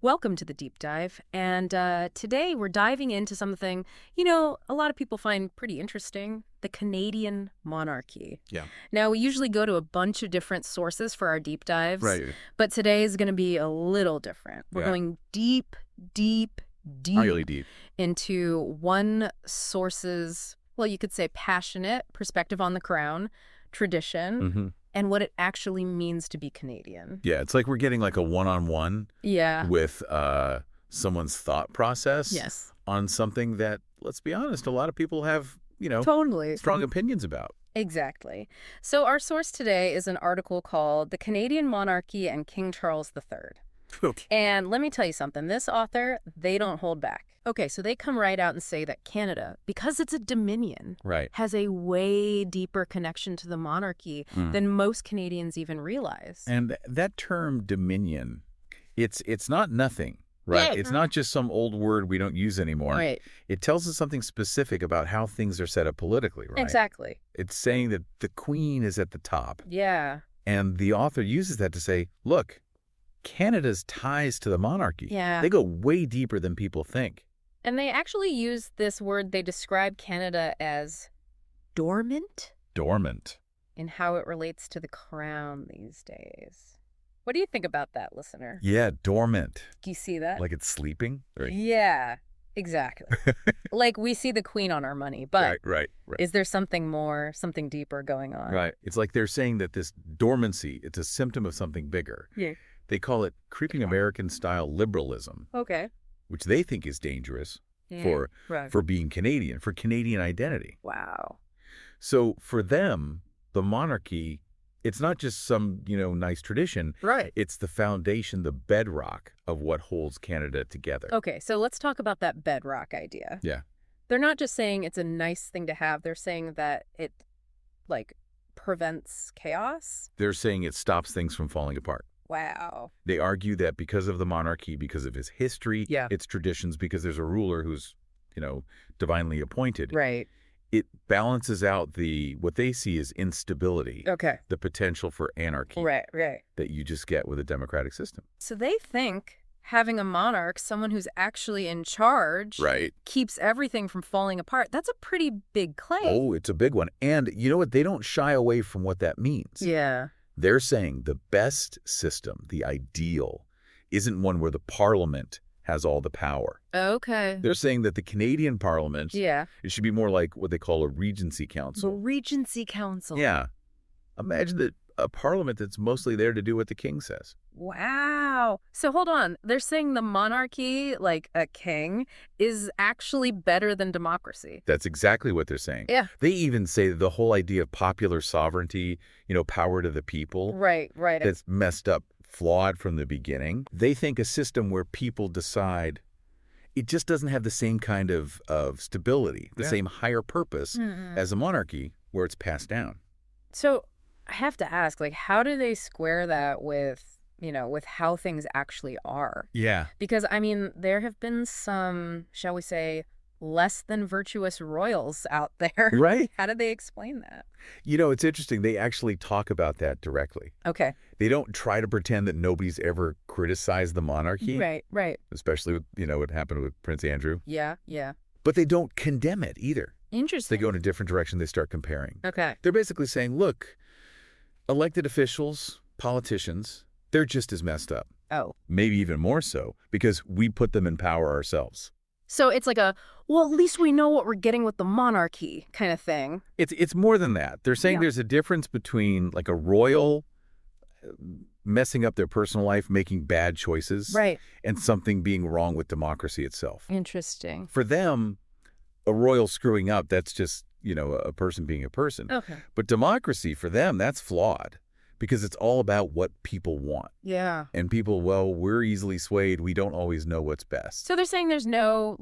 Welcome to the deep dive. And today we're diving into something, a lot of people find pretty interesting, the Canadian monarchy. Yeah. Now, we usually go to a bunch of different sources for our deep dives, Right. but today is going to be a little different. We're Yeah. going deep, deep, deep Really deep. into one source's, well, you could say passionate perspective on the crown, tradition, Mm-hmm. and what it actually means to be Canadian. Yeah, it's like we're getting like a one-on-one Yeah. with someone's thought process Yes. on something that, let's be honest, a lot of people have, Totally. strong opinions about. Exactly. So our source today is an article called The Canadian Monarchy and King Charles III. And let me tell you something. This author, they don't hold back. Okay, so they come right out and say that Canada, because it's a dominion, Right. has a way deeper connection to the monarchy than most Canadians even realize. And that term dominion, it's not nothing, right? Yeah. It's not just some old word we don't use anymore. Right. It tells us something specific about how things are set up politically, right? Exactly. It's saying that the queen is at the top. Yeah. And the author uses that to say, look, Canada's ties to the monarchy, Yeah. they go way deeper than people think. And they actually use this word, they describe Canada as dormant Dormant. in how it relates to the crown these days. What do you think about that, listener? Yeah, dormant. Do you see that? Like it's sleeping? Right. Yeah, exactly. Like we see the queen on our money, but Right. is there something more, something deeper going on? Right. It's like they're saying that this dormancy, it's a symptom of something bigger. Yeah. They call it creeping American-style liberalism, Okay. which they think is dangerous Yeah. Right. for being Canadian, for Canadian identity. Wow. So for them, the monarchy, it's not just some, nice tradition. Right. It's the foundation, the bedrock of what holds Canada together. Okay, so let's talk about that bedrock idea. Yeah. They're not just saying it's a nice thing to have. They're saying that it, prevents chaos. They're saying it stops things from falling apart. Wow. They argue that because of the monarchy, because of its history, its traditions, because there's a ruler who's, divinely appointed, Right. it balances out what they see as instability, Okay. the potential for anarchy Right. that you just get with a democratic system. So they think having a monarch, someone who's actually in charge, Right. keeps everything from falling apart. That's a pretty big claim. Oh, it's a big one. And you know what? They don't shy away from what that means. Yeah. They're saying the best system, the ideal, isn't one where the parliament has all the power. Okay. They're saying that the Canadian parliament, Yeah. it should be more like what they call a regency The council. Regency Council. Yeah. Imagine that a parliament that's mostly there to do what the king says. Wow. So hold on. They're saying the monarchy, like a king, is actually better than democracy. That's exactly what they're saying. Yeah. They even say that the whole idea of popular sovereignty, power to the people, Right. that's messed up, flawed from the beginning. They think a system where people decide, it just doesn't have the same kind of stability, the same higher purpose as a monarchy where it's passed down. So I have to ask, how do they square that with, with how things actually are? Yeah. Because, there have been some, shall we say, less than virtuous royals out there. Right? How do they explain that? It's interesting. They actually talk about that directly. Okay. They don't try to pretend that nobody's ever criticized the monarchy. Right. Especially with, what happened with Prince Andrew. Yeah. But they don't condemn it either. Interesting. They go in a different direction. They start comparing. Okay. They're basically saying, look, elected officials, politicians, they're just as messed up. Oh. Maybe even more so, because we put them in power ourselves. So it's like at least we know what we're getting with the monarchy kind of thing. It's more than that. They're saying there's a difference between like a royal messing up their personal life, making bad choices, Right. and something being wrong with democracy itself. Interesting. For them, a royal screwing up, that's just, a person being a person. Okay. But democracy, for them, that's flawed because it's all about what people want. Yeah. And people, we're easily swayed. We don't always know what's best. So they're saying there's no,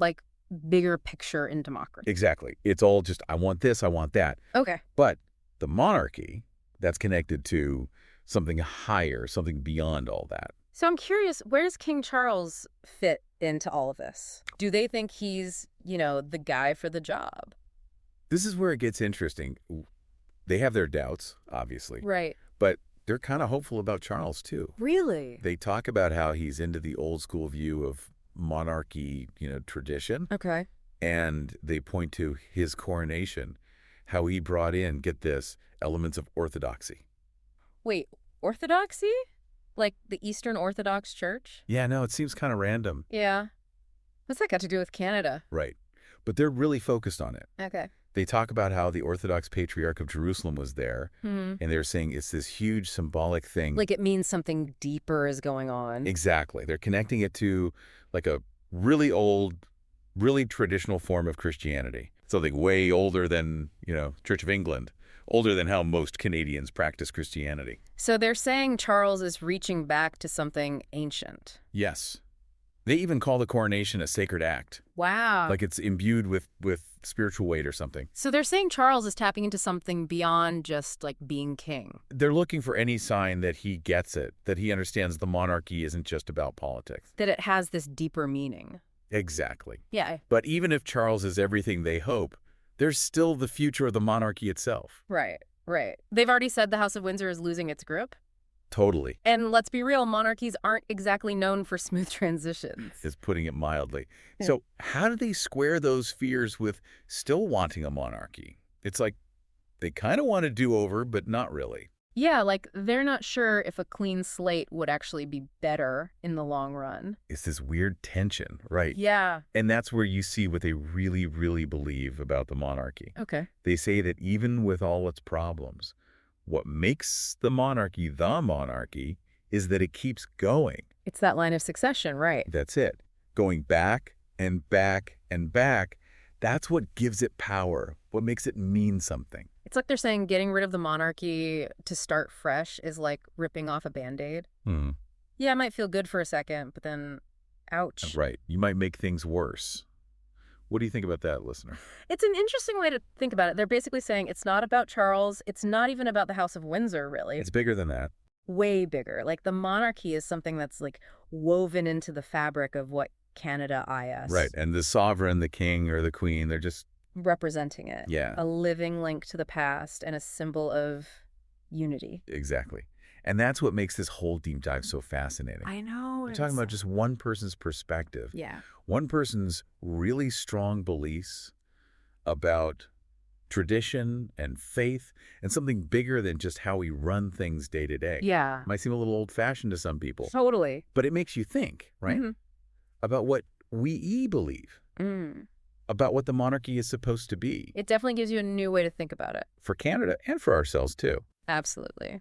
bigger picture in democracy. Exactly. It's all just, I want this, I want that. Okay. But the monarchy, that's connected to something higher, something beyond all that. So I'm curious, where does King Charles fit into all of this? Do they think he's, the guy for the job? This is where it gets interesting. They have their doubts, obviously. Right. But they're kind of hopeful about Charles, too. Really? They talk about how he's into the old school view of monarchy, tradition. Okay. And they point to his coronation, how he brought in, get this, elements of orthodoxy. Wait, Orthodoxy? Like the Eastern Orthodox Church? Yeah, no, it seems kind of random. Yeah. What's that got to do with Canada? Right. But they're really focused on it. Okay. They talk about how the Orthodox Patriarch of Jerusalem was there, Hmm. and they're saying it's this huge symbolic thing. Like it means something deeper is going on. Exactly. They're connecting it to like a really old, really traditional form of Christianity. Something way older than, Church of England, older than how most Canadians practice Christianity. So they're saying Charles is reaching back to something ancient. Yes. They even call the coronation a sacred act. Wow. Like it's imbued with spiritual weight or something. So they're saying Charles is tapping into something beyond just like being king. They're looking for any sign that he gets it, that he understands the monarchy isn't just about politics. That it has this deeper meaning. Exactly. Yeah. But even if Charles is everything they hope, there's still the future of the monarchy itself. Right, right. They've already said the House of Windsor is losing its grip. Totally. And let's be real, monarchies aren't exactly known for smooth transitions. Is putting it mildly. Yeah. So how do they square those fears with still wanting a monarchy? It's like they kind of want a do-over, but not really. Yeah, like they're not sure if a clean slate would actually be better in the long run. It's this weird tension, right? Yeah. And that's where you see what they really, really believe about the monarchy. Okay. They say that even with all its problems, what makes the monarchy is that it keeps going. It's that line of succession, right? That's it. Going back and back and back. That's what gives it power, what makes it mean something. It's like they're saying getting rid of the monarchy to start fresh is like ripping off a Band-Aid. Yeah, it might feel good for a second, but then, ouch. Right. You might make things worse. What do you think about that, listener? It's an interesting way to think about it. They're basically saying it's not about Charles. It's not even about the House of Windsor, really. It's bigger than that. Way bigger. Like the monarchy is something that's like woven into the fabric of what Canada is. Right. And the sovereign, the king or the queen, they're just representing it. Yeah. A living link to the past and a symbol of unity. Exactly. And that's what makes this whole deep dive so fascinating. I know. We're talking about just one person's perspective. Yeah. One person's really strong beliefs about tradition and faith and something bigger than just how we run things day to day. Yeah. Might seem a little old-fashioned to some people. Totally. But it makes you think, right? Mm-hmm. About what we believe. About what the monarchy is supposed to be. It definitely gives you a new way to think about it. For Canada and for ourselves, too. Absolutely.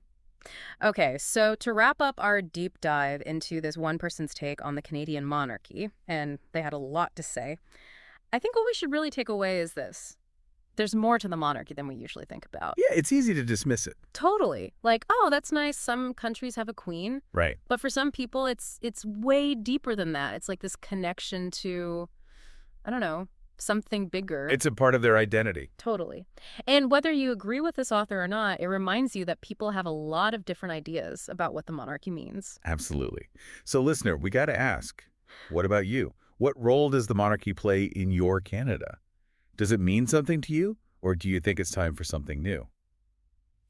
Okay, so to wrap up our deep dive into this one person's take on the Canadian monarchy, and they had a lot to say, I think what we should really take away is this. There's more to the monarchy than we usually think about. Yeah, it's easy to dismiss it. Totally. Like, oh, that's nice. Some countries have a queen. Right. But for some people, it's way deeper than that. It's like this connection to, I don't know, something bigger. It's a part of their identity. Totally. And whether you agree with this author or not, it reminds you that people have a lot of different ideas about what the monarchy means. Absolutely. So, listener, we got to ask, what about you? What role does the monarchy play in your Canada? Does it mean something to you, or do you think it's time for something new?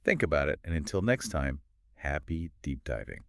Think about it, and until next time, happy deep diving.